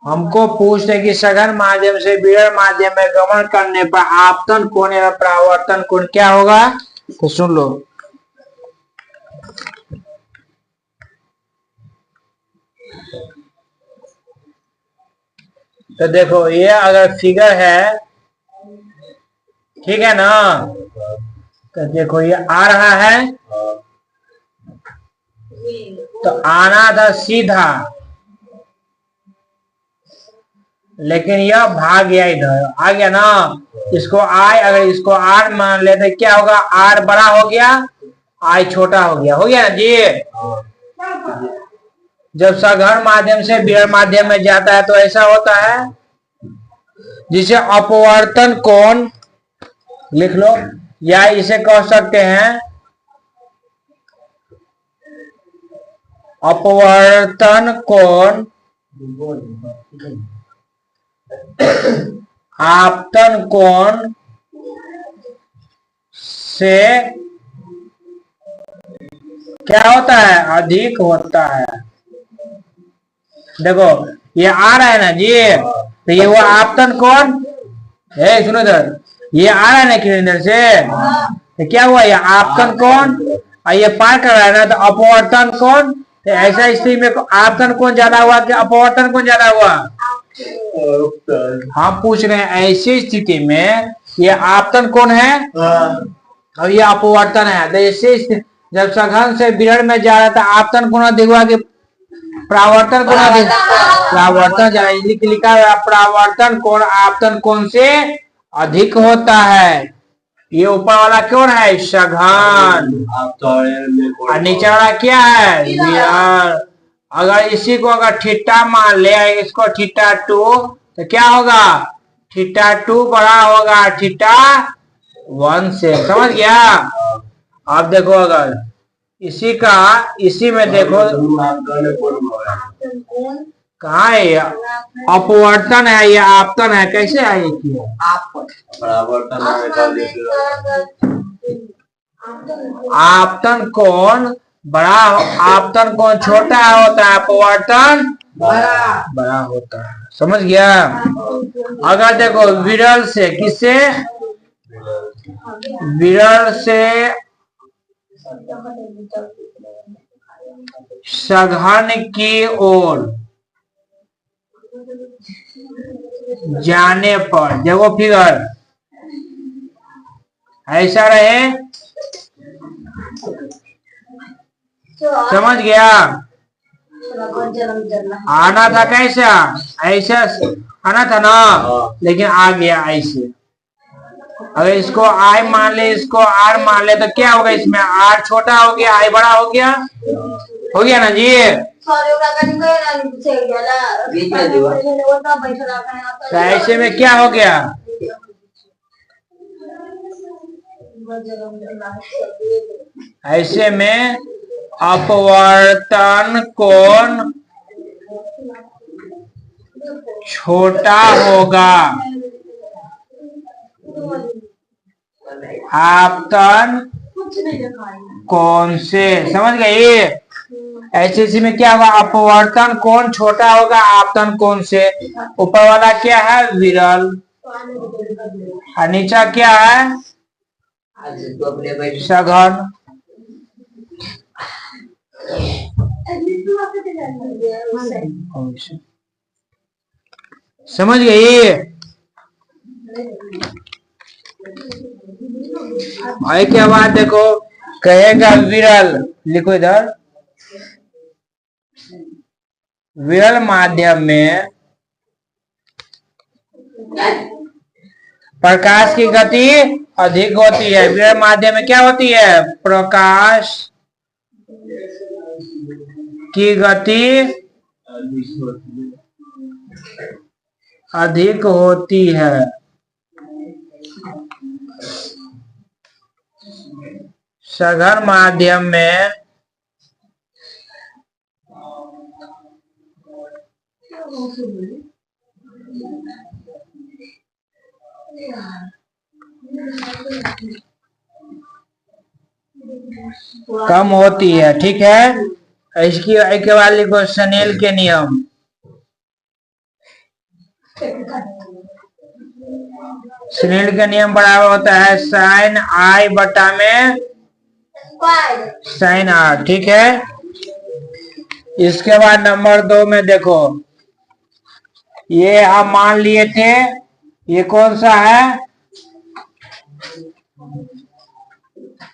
हमको पूछते कि सघन माध्यम से विरल माध्यम में गमन करने पर आपतन कोण एवं परावर्तन कोण क्या होगा, तो सुन लो। तो देखो ये अगर फिगर है, ठीक है ना, तो देखो ये आ रहा है, तो आना था सीधा, लेकिन यह भाग गया इधर, आ गया ना। इसको आई, अगर इसको आर मान लेते क्या होगा, आर बड़ा हो गया, आई छोटा हो गया ना जी। जब सघन माध्यम से विरल माध्यम में जाता है तो ऐसा होता है, जिसे अपवर्तन कोण लिख लो, या इसे कह सकते हैं अपवर्तन कोण आपतन कोण से क्या होता है, अधिक होता है। देखो ये आ रहा है ना जी, तो ये वो आपतन कोण है, सुनो इधर, ये आ रहा है ना किरण से, तो क्या हुआ, ये आपतन कोण, और ये पार कर रहा है ना, तो अपवर्तन कोण। तो ऐसा स्थिति में आपतन कोण ज्यादा हुआ कि अपवर्तन कोण ज्यादा हुआ, हम पूछ रहे हैं ऐसी स्थिति में ये आपतन कोण है और ये अपवर्तन है, तो ऐसे जब सघन से विरल में जा रहा था आपतन कोण अधिक हुआ कि परावर्तन कोण अधिक, परावर्तन लिखा है, परावर्तन कोण आपतन कोण से अधिक होता है। ये ऊपर वाला कोण है सघन, और नीचे वाला क्या है विरल। अगर इसी को अगर थीटा मान ले, इसको थीटा 2, तो क्या होगा, थीटा 2 बड़ा होगा थीटा 1 से, समझ गया। अब देखो अगर इसी में देखो कहा है, अपवर्तन है या आपतन है, कैसे है ये आपतन कोण बड़ा, आपतन कोण छोटा होता है, अपवर्तन बड़ा होता है, समझ गया। अगर देखो विरल से, किससे, विरल से सघन की ओर जाने पर, देखो फिगर ऐसा रहे, समझ गया। आना था कैसा, ऐसा आना था ना, लेकिन आ गया ऐसे। अगर इसको आई मान ले, इसको आर मान ले, तो क्या होगा, इसमें आर छोटा हो गया, आई बड़ा हो गया ना जी। तो ऐसे में क्या हो गया, ऐसे में अपवर्तन कोण छोटा होगा आपतन कोण से, समझ गए। ऐसे में क्या होगा, अपवर्तन कोण छोटा होगा आपतन कोण से। ऊपर वाला क्या है विरल, और नीचा क्या है सघन। समझ गई। और क्या बात, देखो कहेगा विरल, लिखो इधर, विरल माध्यम में प्रकाश की गति अधिक होती है। विरल माध्यम में क्या होती है, प्रकाश की गति अधिक होती है। सघन माध्यम में कम होती है, ठीक है। इसकी एक बार लिखो स्नेल के नियम। सिलिंडर का नियम बराबर होता है साइन आई बटा में साइन आर। ठीक है, इसके बाद नंबर 2 में देखो, ये हम मान लिए थे, ये कौन सा है?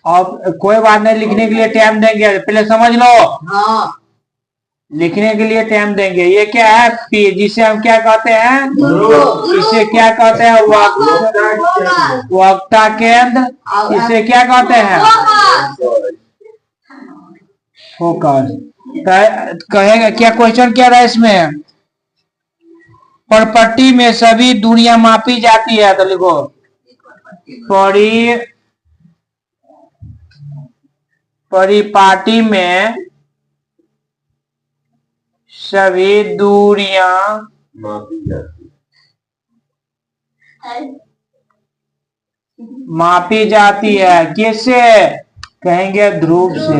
अब कोई बात नहीं, लिखने के लिए टाइम देंगे, पहले समझ लो। हाँ। लिखने के लिए टाइम देंगे। ये क्या है? पी, जिसे हम क्या कहते हैं? इसे क्या कहते हैं? वक्ता केंद्र। इसे क्या कहते हैं? फोकस। कहेगा क्या? क्वेश्चन क्या रहा इसमें? परपट्टी में सभी दूरियां मापी जाती है, तो लिखो परिपाटी में सभी दूरियां मापी जाती है। किससे? कहेंगे ध्रुव से।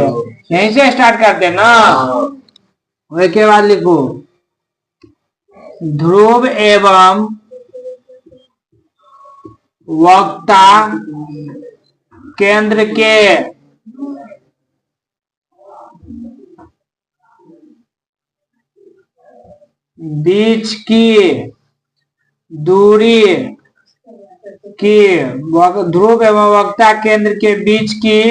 यहीं से स्टार्ट करते ना। उसके बाद लिखो ध्रुव एवं वक्ता केंद्र के बीच की दूरी की, ध्रुव एवं वक्ता केंद्र के बीच की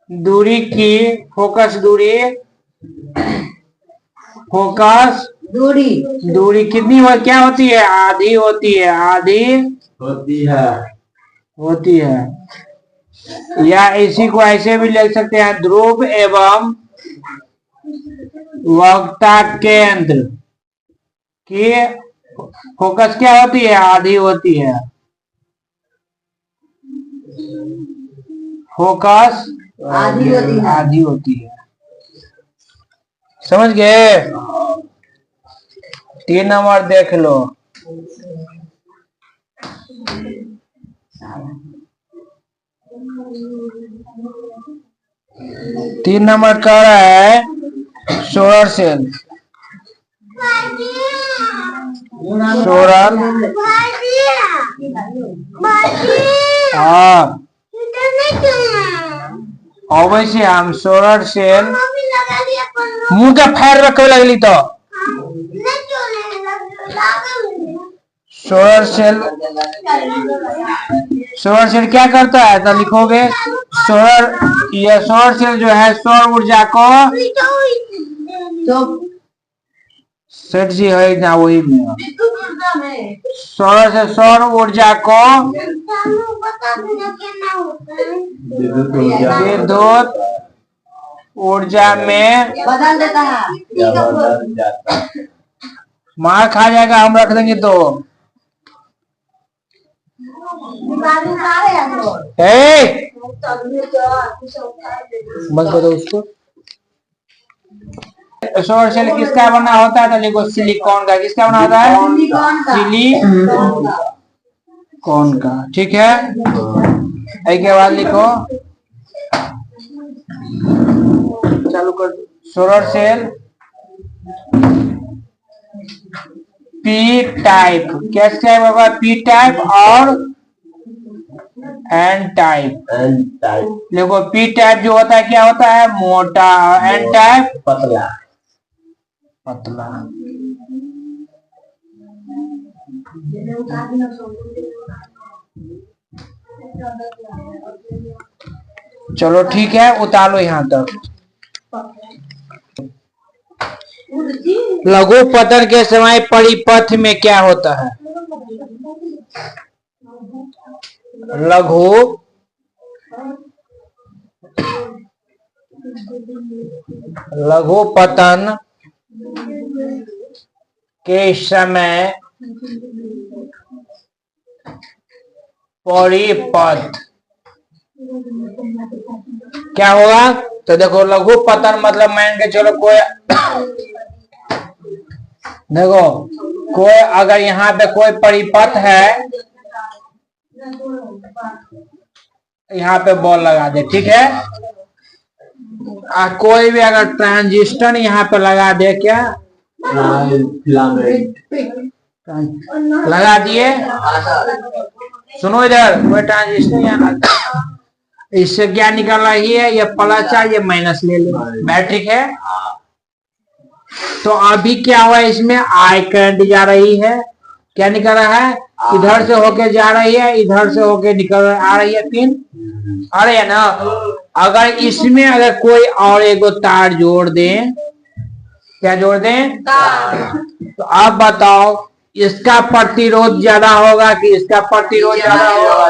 दूरी की फोकस दूरी कितनी क्या होती है? आधी होती है। होती है। या इसी को ऐसे भी लिख सकते हैं, ध्रुव एवं वक्ता केंद्र की फोकस क्या होती है? आधी होती है। फोकस आधी होती है। समझ गए? 3 नंबर देख लो। तीन नंबर कह रहा है सोलर सेल। हाँ, अवश्य हम सोलर सेल मुंह का फायर रखे लगली तो सोलर सेल क्या करता है? तो लिखोगे ये सोलर सेल जो है सौर ऊर्जा को सेठ जी है ना, वही में सौर ऊर्जा को विद्युत ऊर्जा में बदल देता है। मार खा जाएगा, हम रख देंगे तो। बंद करो उसको। सोलर सेल किसका बना होता है? तो लिखो सिलिकॉन का। किसका बना होता है? सिलिकॉन का। ठीक है, इसके बाद लिखो चालू कर। Solar cell P type. कैसे टाइप होगा? पी टाइप और एन टाइप। देखो पी टाइप जो होता है क्या होता है? मोटा। एन टाइप पतला। चलो ठीक है, उतारो यहाँ तक। लघु पतन के समय परिपथ में क्या होता है? लघु पतन के समय परिपथ क्या होगा? तो देखो लघु पतन मतलब मान के चलो कोई अगर यहाँ पे कोई परिपथ है, यहाँ पे बॉल लगा दे, ठीक है। कोई भी अगर ट्रांजिस्टर यहाँ पे लगा दे, क्या लगा दिए। सुनो इधर, कोई ट्रांजिस्टर यहाँ इससे क्या निकल रही है, ये प्लस है ये माइनस ले लो, मैट्रिक है। तो अभी क्या हुआ, इसमें आई करंट जा रही है, क्या निकल रहा है, इधर से होके जा रही है, इधर से होके निकल आ रही है पिन, आ रही है ना। अगर इसमें अगर कोई और एक तार जोड़ दें, क्या जोड़ दें, तो आप बताओ इसका प्रतिरोध ज्यादा होगा कि इसका प्रतिरोध ज्यादा होगा,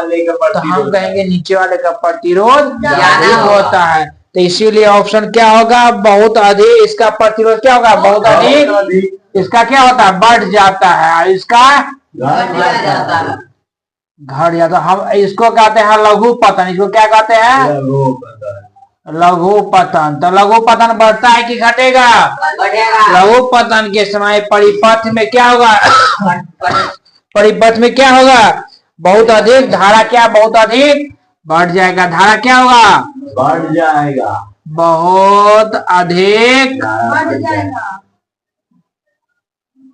तो हम कहेंगे नीचे वाले का प्रतिरोध ज्यादा होता है। तो इसीलिए ऑप्शन क्या होगा, बहुत अधिक, इसका प्रतिरोध क्या होगा, बहुत अधिक, इसका क्या होता है, बढ़ जाता है, इसका घट जाता। हम इसको कहते हैं लघु पतन, इसको क्या कहते हैं, लघु पतन। तो लघु पतन बढ़ता है कि घटेगा, लघु पतन के समय परिपथ में क्या होगा, परिपथ में क्या होगा, बहुत अधिक धारा, क्या बहुत अधिक बढ़ जाएगा, धारा क्या होगा, बढ़ जाएगा, बहुत अधिक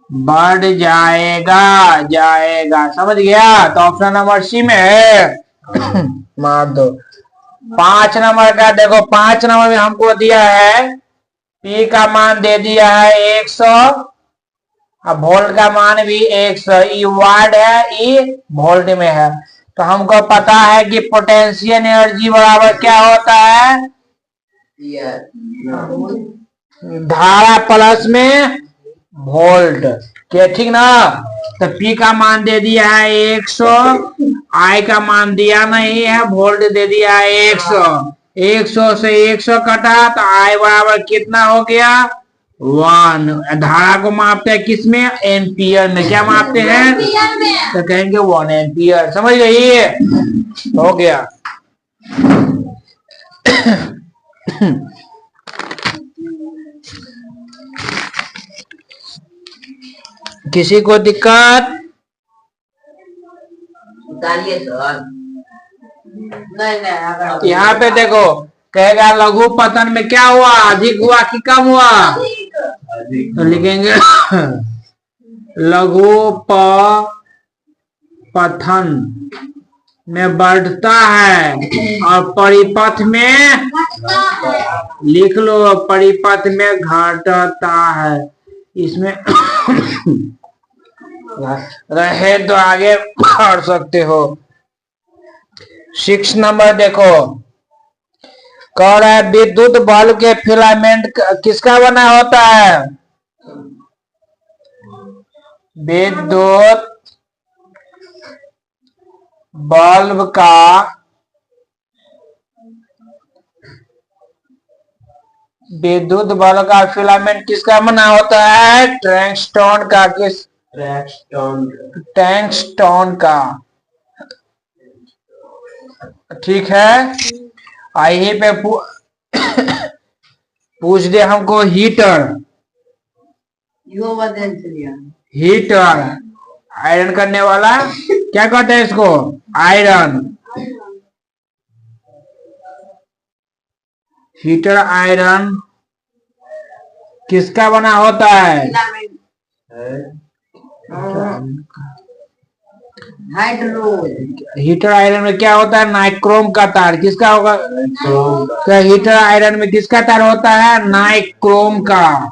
बढ़ जाएगा, जाएगा, समझ गया। तो ऑप्शन नंबर सी में है मार दो। 5 नंबर का देखो, 5 नंबर में हमको दिया है पी का मान दे दिया है 100, अब वोल्ट का मान भी 100, ई वाट है, ई वोल्ट में है। तो हमको पता है कि पोटेंशियल एनर्जी बराबर क्या होता है, धारा प्लस में वोल्ट के, ठीक ना। तो पी का मान दे दिया है 100, आई का मान दिया नहीं है, वोल्ट दे दिया है 100, 100 से 100 कटा तो आई बराबर कितना हो गया, 1। धारा को मापते हैं किसमें, एम्पियर में, क्या मापते हैं, तो कहेंगे 1 एम्पियर, समझ गई, हो गया। किसी को दिक्कत, नहीं, यहाँ पे देखो कहेगा लघु पतन में क्या हुआ, अधिक हुआ कि कम हुआ, तो लिखेंगे लघु पतन में बढ़ता है और परिपथ में, लिख लो, परिपथ में घटता है। इसमें रहे तो आगे बढ़ सकते हो। 6 नंबर देखो, कह रहा है विद्युत बल्ब के फिलामेंट किसका बना होता है, विद्युत बल्ब का विद्युत बल्ब का फिलामेंट किसका बना होता है, टंगस्टन का, किस, टंगस्टन का, ठीक है। आई पे पूछ दे हमको हीटर, हीटर आयरन करने वाला, क्या कहते हैं इसको, आयरन, हीटर आयरन किसका बना होता है, हीटर आयरन में क्या होता है, नाइक्रोम का तार, किसका होगा, तो हीटर आयरन में किसका तार होता है, नाइक्रोम का।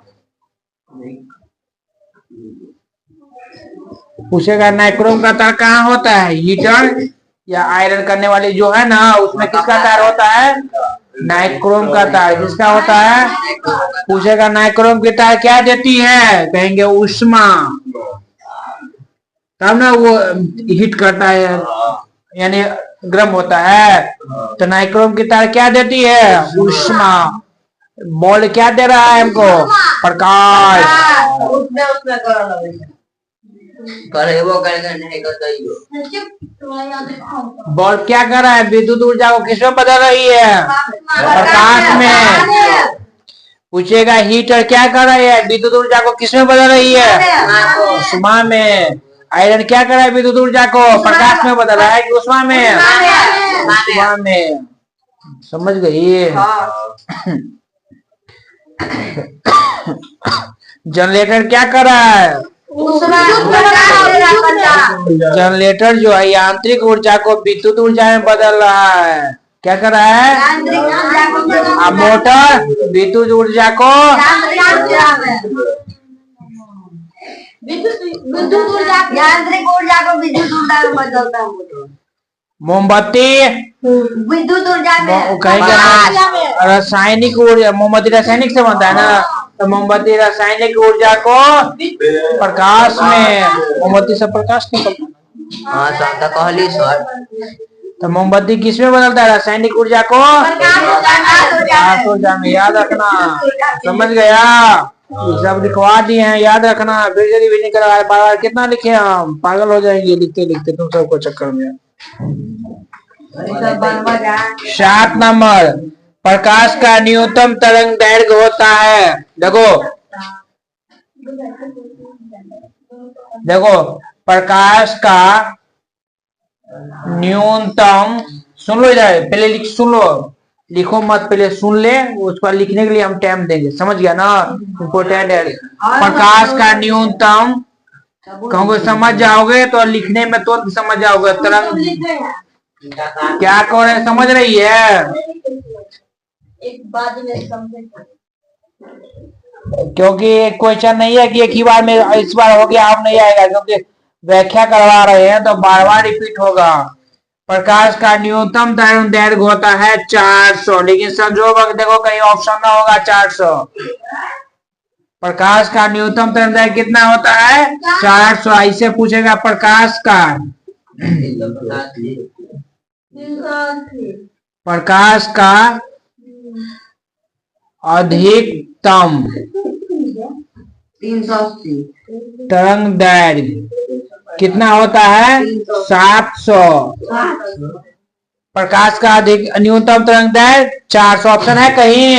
पूछेगा नाइक्रोम का तार कहाँ होता है, हीटर या आयरन करने वाली जो है ना, उसमें किसका तार होता है, नाइक्रोम का तार, किसका होता है। पूछेगा नाइक्रोम की तार क्या देती है, कहेंगे उष्मा, तब ना वो हीट करता है, यानी गर्म होता है। तो नाइक्रोम की तार क्या देती है, उष्मा। बॉल क्या दे रहा है हमको, प्रकाश। बॉल क्या कर रहा है, विद्युत ऊर्जा को किसमें बदल रही है, प्रकाश में। पूछेगा हीटर क्या कर रही है, विद्युत ऊर्जा को किसमें बदल रही है, उष्मा में। आयरन क्या कर रहा है, विद्युत ऊर्जा को प्रकाश में बदल रहा है कि उष्मा में, उष्मा में, समझ गई। जनरेटर क्या कर रहा है, जनरेटर जो है यांत्रिक ऊर्जा को विद्युत ऊर्जा में बदल रहा है। क्या कर रहा है? अब मोटर विद्युत ऊर्जा को विद्युत ऊर्जा यांत्रिक ऊर्जा को विद्युत ऊर्जा में बदलता है मोटर। मोमबत्ती विद्युत ऊर्जा में कहेंगे रासायनिक ऊर्जा, मोमबत्ती रासायनिक से बनता है ना, तो मोमबत्ती रासायनिक ऊर्जा को प्रकाश में, मोमबत्ती से प्रकाश निकलता है। हाँ सर कहली सर। तो मोमबत्ती किस में बदलता है? रासायनिक ऊर्जा को प्रकाश ऊर्जा में। याद रखना, समझ गया? सब लिखवा दिए हैं, याद रखना। फिर यदि भी नहीं करवा बार कितना लिखे हम, पागल हो जाएंगे लिखते लिखते तुम सबको चक्कर में। 7 नंबर, प्रकाश का न्यूनतम तरंग दैर्घ्य होता है। देखो देखो प्रकाश का न्यूनतम, सुन लो इधर, पहले सुन लो, लिखो मत, पहले सुन ले, उस पर लिखने के लिए हम टाइम देंगे। समझ गया ना? इम्पोर्टेंट है। प्रकाश का न्यूनतम कहोगे, समझ जाओगे तो लिखने में तो समझ जाओगे। तरंग क्या कह रहे, समझ रही है? क्योंकि क्वेश्चन नहीं है कि एक ही बार में इस बार हो गया अब नहीं आएगा, क्योंकि व्याख्या करवा रहे हैं तो बार बार रिपीट होगा। प्रकाश का न्यूनतम तरंग दैर्घ्य होता है 400, लेकिन संजोग देखो कहीं ऑप्शन ना होगा 400। प्रकाश का न्यूनतम तरंग दैर्घ्य कितना होता है? 400। ऐसे पूछेगा प्रकाश का, प्रकाश का अधिकतम 380 तरंग दैर्घ्य कितना होता है? 700। प्रकाश का अधिक न्यूनतम तरंग दैर्घ्य 400। ऑप्शन है कहीं?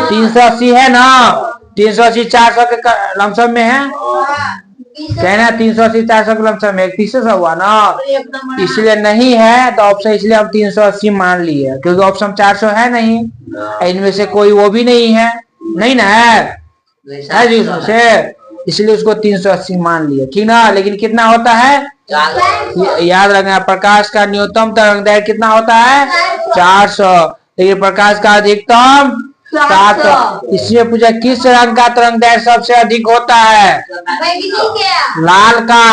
380 है ना? 380 400 के लमसम में है, कहना 380 400 के लमसम में 300 हुआ ना, इसलिए नहीं है तो ऑप्शन, इसलिए हम 380 मान लिए, क्योंकि ऑप्शन 400 है नहीं, इनमें से कोई वो भी नहीं है, नहीं ना है जी उसमें से, इसलिए उसको 380 मान लिए, ठीक ना? लेकिन कितना होता है याद रखना, प्रकाश का न्यूनतम तरंग दैर्घ्य कितना होता है? 400, लेकिन प्रकाश का अधिकतम 700। इसलिए पूछा किस रंग का तरंग दैर्घ्य सबसे अधिक होता है? लाल का।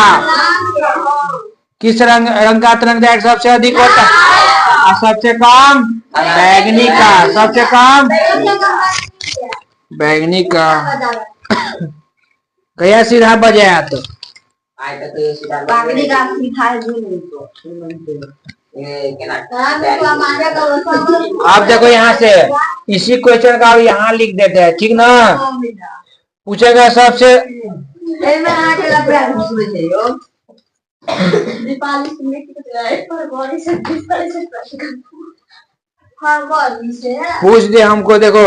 किस रंग का तरंग दैर्घ्य सबसे अधिक होता है? सबसे कम बैगनी का। सबसे कम बैगनी का। कया सीधा बजाया तो आप देखो यहाँ से इसी क्वेश्चन का यहाँ लिख देते हैं, ठीक ना? पूछेगा सबसे पूछ दे हमको, देखो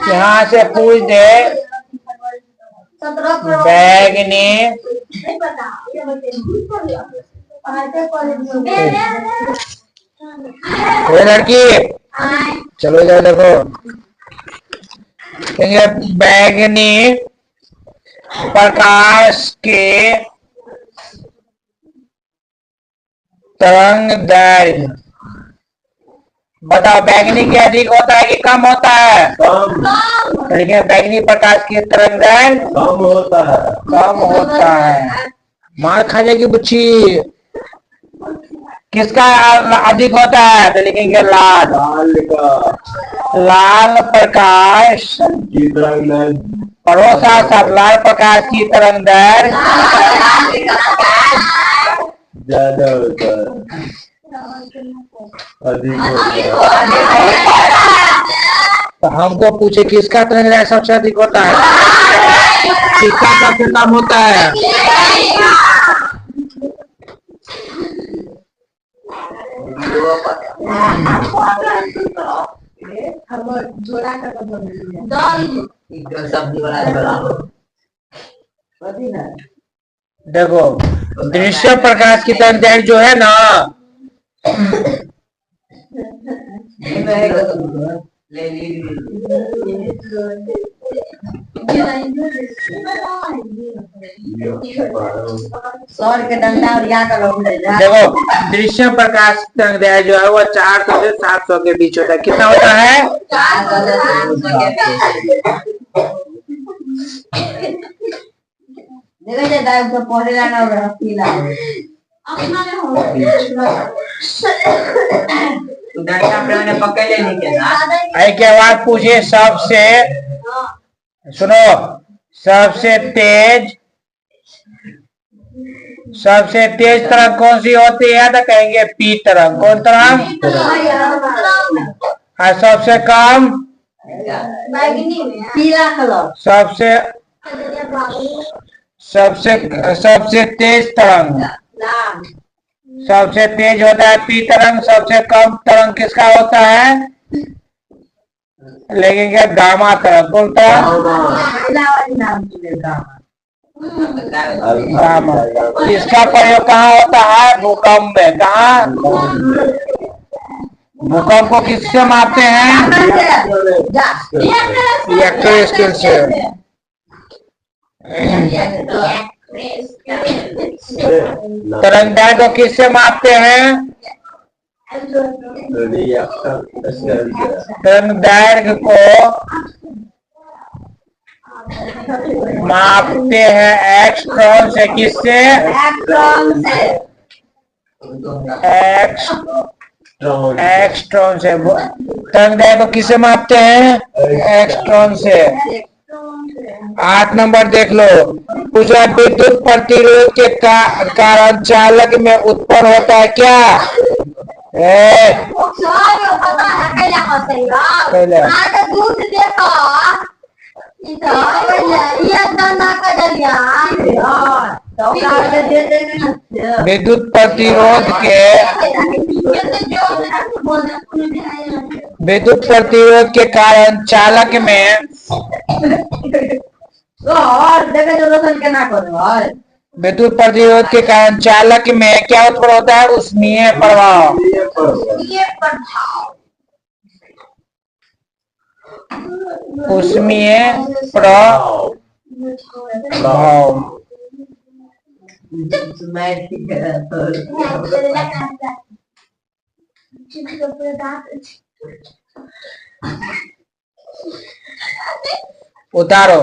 यहाँ से पूछ दे बैगनी लड़की, चलो इधर देखो, बैगनी प्रकाश के तरंग दैर्घ्य बताओ, बैगनी के अधिक होता है कि कम होता है? लेकिन बैगनी प्रकाश की तरंग दैर्घ्य कम होता है। कम होता है। मार खा जाएगी बच्ची। किसका अधिक होता है? तो लिखेंगे लाल। लाल प्रकाश की तरंग दैर्घ्य पड़ोसा सब, लाल प्रकाश की तरंग दैर्घ्य ज्यादा होता है, अधिक होता है। तो हमको पूछे किसका तरंग दैर्घ्य सबसे अधिक होता है, किसका सबसे कम होता है? देखो दृश्य प्रकाश की तरंग दैर्घ्य जो है ना, सौर के डंडा और यहाँ का लोग ले जा। देखो दृश्य प्रकाश तरंगदैर्घ्य जो है वो 400 से 700 के बीच होता है। कितना होता है? 400 देखो जे दाई को पढ़े लाना और पीला डंडा मैंने पकड़ लेने के ना एक बात पूछिए, सबसे सुनो, सबसे तेज तरंग कौन सी होती है? तो कहेंगे पी तरंग। कौन तरंग? और सबसे कम? पीला कलर। सबसे तेज तरंग, सबसे तेज होता है पी तरंग। सबसे कम तरंग किसका होता है? लेकिन क्या? गामा तरंग। कौन तरंग? गामा। इसका प्रयोग कहाँ होता है? भूकंप में। कहाँ? भूकंप को किससे मापते हैं? रिएक्टर स्केल से। तरंगदैर्घ्य को किससे मापते हैं? तरंगदैर्घ्य को मापते हैं एक्सट्रॉन से। किससे? एक्सट्रॉन से। तरंगदैर्घ्य को किससे मापते हैं? एक्सट्रॉन से। 8 नंबर देख लो। पूछा विद्युत प्रतिरोध के कारण चालक में उत्पन्न होता है क्या? विद्युत प्रतिरोध के कारण चालक में विद्युत प्रतिरोध के कारण चालक में क्या उत्पन्न होता है? ऊष्मीय प्रभाव। ऊष्मीय प्रभाव। उतारो।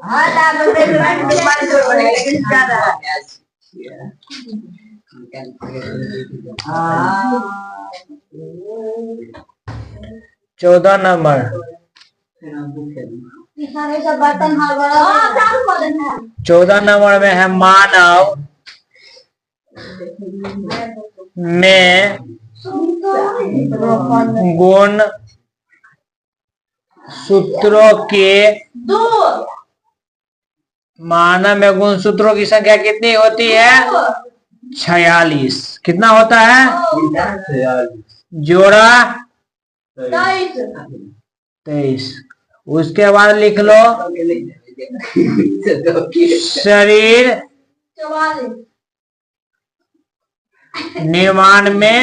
हाँ आप लोग रेस्टोरेंट में पानी जोड़ बनेगा लेकिन ज्यादा हाँ 14 नंबर। सारे सब बर्तन हर बड़ा हाँ चालू कर देना 14 नंबर में है मानव में गुण सूत्रों के मानव में गुण सूत्रों की संख्या कितनी होती है 46। कितना होता है जोड़ा 23। उसके बाद लिख लो शरीर निर्माण में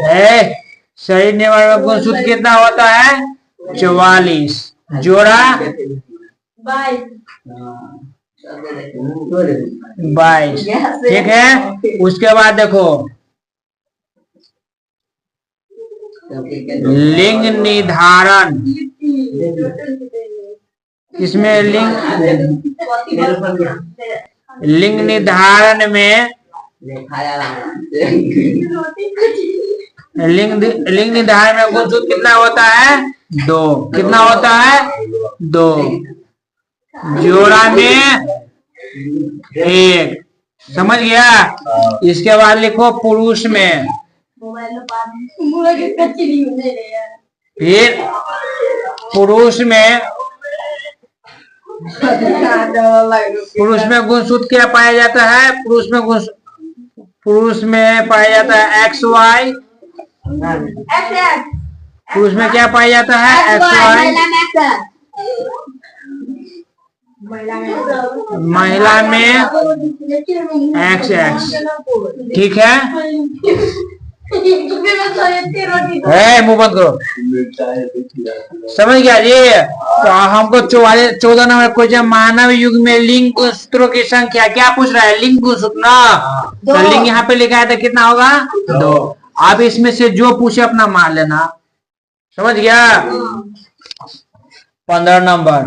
है शरीर निर्माण में गुण सूत्र कितना होता है 44 जोड़ा 22। ठीक है। उसके बाद देखो लिंग निर्धारण इसमें लिंग निर्धारण में लिंग निर्धारण में गुण सूत्र कितना होता है 2। कितना होता है 2 जोड़ा में 1। समझ गया। इसके बाद लिखो पुरुष में फिर पुरुष में गुण सूत्र क्या पाया जाता है पुरुष में पाया जाता है XY। पुरुष में क्या पाया जाता है XY। महिला में XX। ठीक है। मुंह बंद करो। समझ गया जी। तो हमको 14 नंबर क्वेश्चन मानव युग में लिंग सूत्रों की संख्या क्या पूछ रहा है लिंग सूत्र ना। तो लिंग यहाँ पे लिखा है तो कितना होगा 2। आप इसमें से जो पूछे अपना मान लेना। समझ गया। 15 नंबर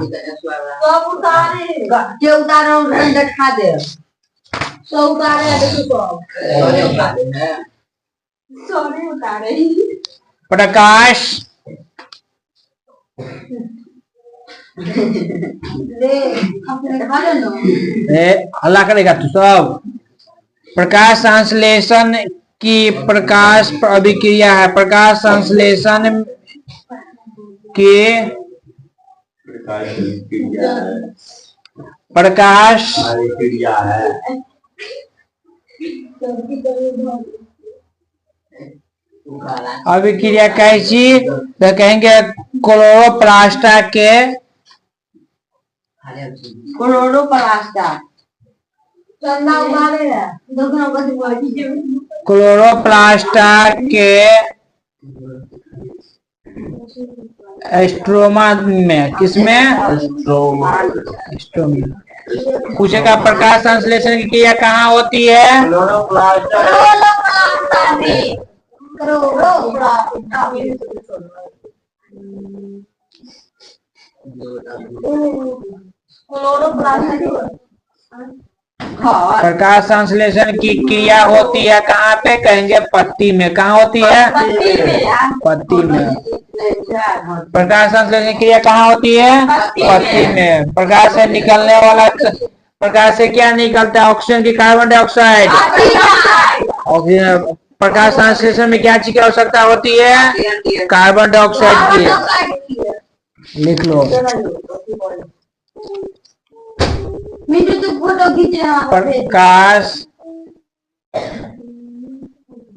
प्रकाश हल्ला करेगा तू सब। प्रकाश संश्लेषण की प्रकाश अभिक्रिया है। प्रकाश संश्लेषण के प्रकाश अभिक्रिया है। अभिक्रिया कैसी तो कहेंगे क्लोरोप्लास्ट के क्लोरोप्लास्ट के स्ट्रोमा में किसमें पूछेगा प्रकाश संश्लेषण की क्रिया कहाँ होती है प्रकाश संश्लेषण की क्रिया होती है कहाँ पे कहेंगे पत्ती में। कहाँ होती है पत्ती में। प्रकाश संश्लेषण की क्रिया कहाँ होती है पत्ती में। प्रकाश से निकलने वाला प्रकाश से क्या निकलता है ऑक्सीजन की कार्बन डाइऑक्साइड। ऑक्सीजन प्रकाश संश्लेषण में क्या चीज की आवश्यकता होती है कार्बन डाइऑक्साइड की। लिख लो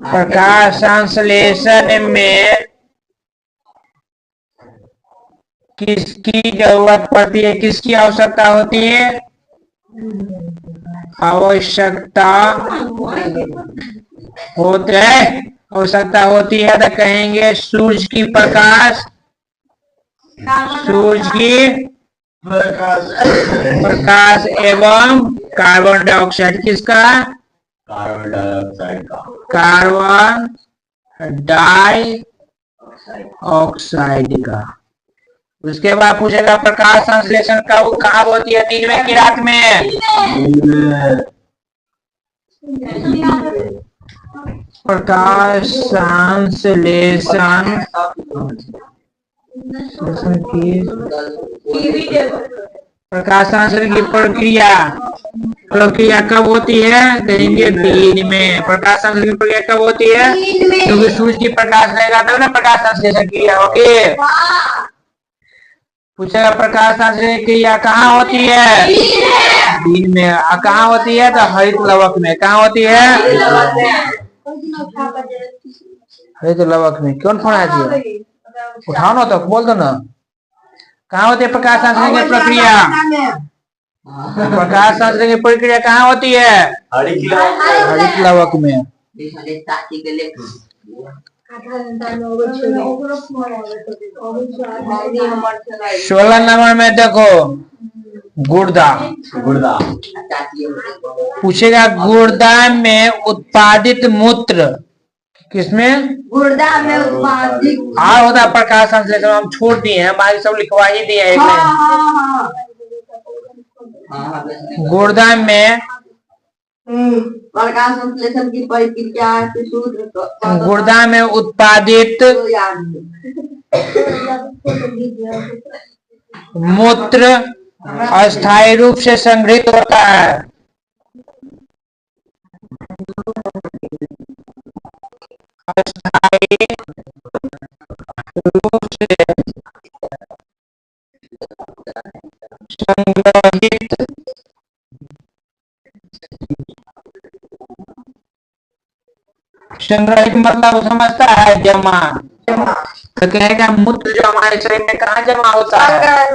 प्रकाश संश्लेषण में किसकी जरूरत पड़ती है किसकी आवश्यकता होती है आवश्यकता होती है तो कहेंगे सूरज की प्रकाश प्रकाश एवं कार्बन डाइऑक्साइड किसका कार्बन डाइऑक्साइड का। उसके बाद पूछेगा प्रकाश संश्लेषण कब कहाँ होती है, दिन में कि रात में? प्रकाश संश्लेषण प्रकाश संश्लेषण की प्रक्रिया प्रक्रिया कब होती है? कहेंगे दिन में। प्रकाश संश्लेषण की प्रक्रिया कब होती है? क्योंकि सूर्य की प्रकाश रहेगा तब ना प्रकाश संश्लेषण क्रिया होगी। पूछेगा प्रकाश संश्लेषण क्रिया कहाँ होती है? दिन में। कहाँ होती है? तो हरित लवक में। कहाँ होती है? हरित लवक में। कौन फोन आया? उठाओ ना, तो बोल दो ना। कहाँ होती है प्रकाश संश्लेषण की प्रक्रिया? प्रकाश संश्लेषण की प्रक्रिया कहाँ होती है? हरित लवक में। 16 नंबर में देखो गुर्दा। पूछेगा गुर्दा में उत्पादित मूत्र किसमें? गुर्दा में उत्पादित होता है प्रकाश संश्लेषण। हम छोड़ दिए हैं, बाकी सब लिखवा ही दिए हैं एक लाइन। गुर्दा में प्रकाश संश्लेषण की प्रक्रिया के सूत्र गुर्दा में उत्पादित मूत्र अस्थायी रूप से संग्रहित होता है। अस्थायी रूप से संग्रहित संग्रहित मतलब समझता है? जमा। तो कहेगा मूत्र जो हमारे शरीर में कहाँ जमा होता है?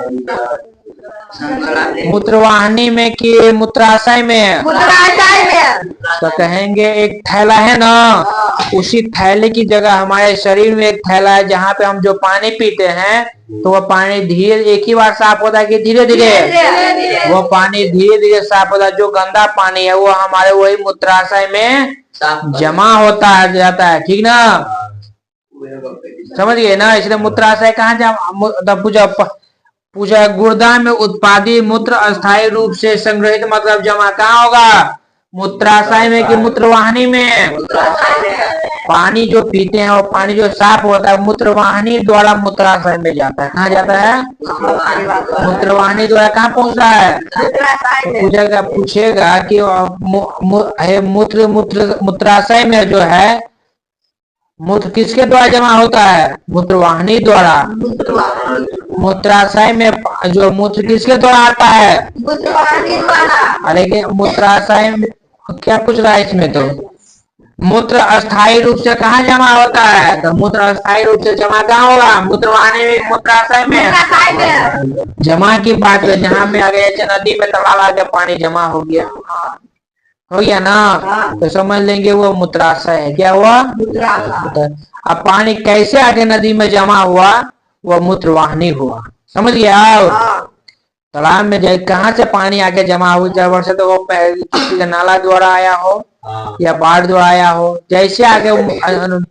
मूत्रवाहिनी में कि मूत्राशय में? तो कहेंगे एक थैला है ना, उसी थैले की जगह हमारे शरीर में एक थैला है, जहाँ पे हम जो पानी पीते हैं तो वह पानी धीरे एक ही बार साफ होता है कि धीरे धीरे? वो पानी धीरे धीरे साफ होता है। जो गंदा पानी है वो हमारे वही मूत्राशय में जमा होता है, जाता है। ठीक ना, समझ गए ना? इसलिए मूत्राशय कहाँ जमा? पूछा गुर्दा में उत्पादित मूत्र अस्थायी रूप से संग्रहित मतलब जमा कहाँ होगा? मूत्राशय में कि मूत्रवाहिनी में? पानी जो पीते हैं वो पानी जो साफ होता है मूत्रवाहिनी द्वारा मूत्राशय में जाता है। कहाँ जाता है? मूत्रवाहिनी द्वारा कहाँ पहुंचता है? पूछेगा कि मूत्राशय में जो है मूत्र किसके द्वारा जमा होता है? मूत्रवाहिनी द्वारा। मूत्राशय में जो मूत्र किसके द्वारा आता है? अरे मूत्राशय में क्या पूछ रहा है इसमें? तो मूत्र अस्थायी रूप से कहाँ जमा होता है? तो मूत्र अस्थायी रूप से जमा कहाँ होगा? मूत्रवाहिनी में, मूत्राशय में। जमा की बात है, जहाँ में आ गया नदी में तालाब आके पानी जमा हो गया ना, तो समझ लेंगे वो मूत्राशय है। क्या हुआ? अब पानी कैसे आगे नदी में जमा हुआ? वो मूत्रवाहिनी हुआ। समझ गया? तालाब में जाए कहाँ से पानी आके जमा हुआ? जब से तो वो किसी का नाला द्वारा आया हो या बाढ़ द्वारा आया हो, जैसे आगे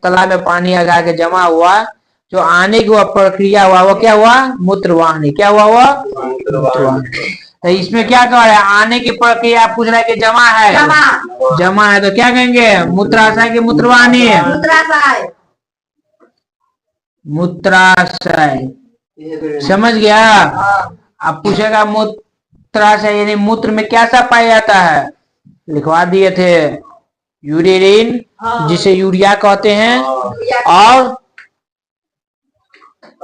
तालाब में पानी आके जमा हुआ, जो आने की वह प्रक्रिया हुआ वो क्या हुआ? मूत्रवाहिनी। क्या हुआ? मूत्रवाहिनी। तो इसमें क्या कह रहा है? आने की प्रक्रिया पूछ रहा है कि जमा है? जमा है तो क्या कहेंगे? मूत्राशय की मूत्रवाहिनी? मूत्राशय। समझ गया? अब पूछेगा मूत्राशय यानी मूत्र में क्या सा पाया जाता है? लिखवा दिए थे, यूरिन जिसे यूरिया कहते हैं, और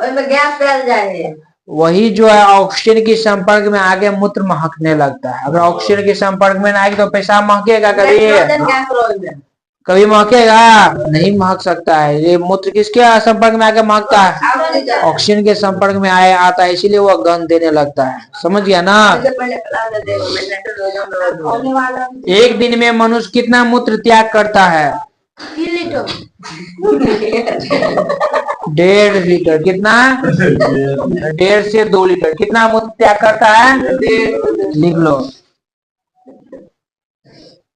गैस फैल जाए वही जो है ऑक्सीजन के संपर्क में आगे मूत्र महकने लगता है। अगर ऑक्सीजन के संपर्क में ना आएगी तो पेशाब महकेगा? कभी महकेगा? नहीं महक सकता है। ये मूत्र किसके संपर्क में आके महकता है? ऑक्सीजन के संपर्क में आता है, इसीलिए वो गंध देने लगता है। समझ गया ना? एक दिन में मनुष्य कितना मूत्र त्याग करता है? 1.5 लीटर। कितना? 1.5 से 2 लीटर। कितना मूत्र त्याग करता है? लिख लो।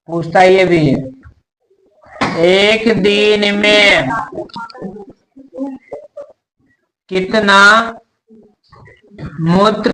पूछता ये भी है, एक दिन में कितना मूत्र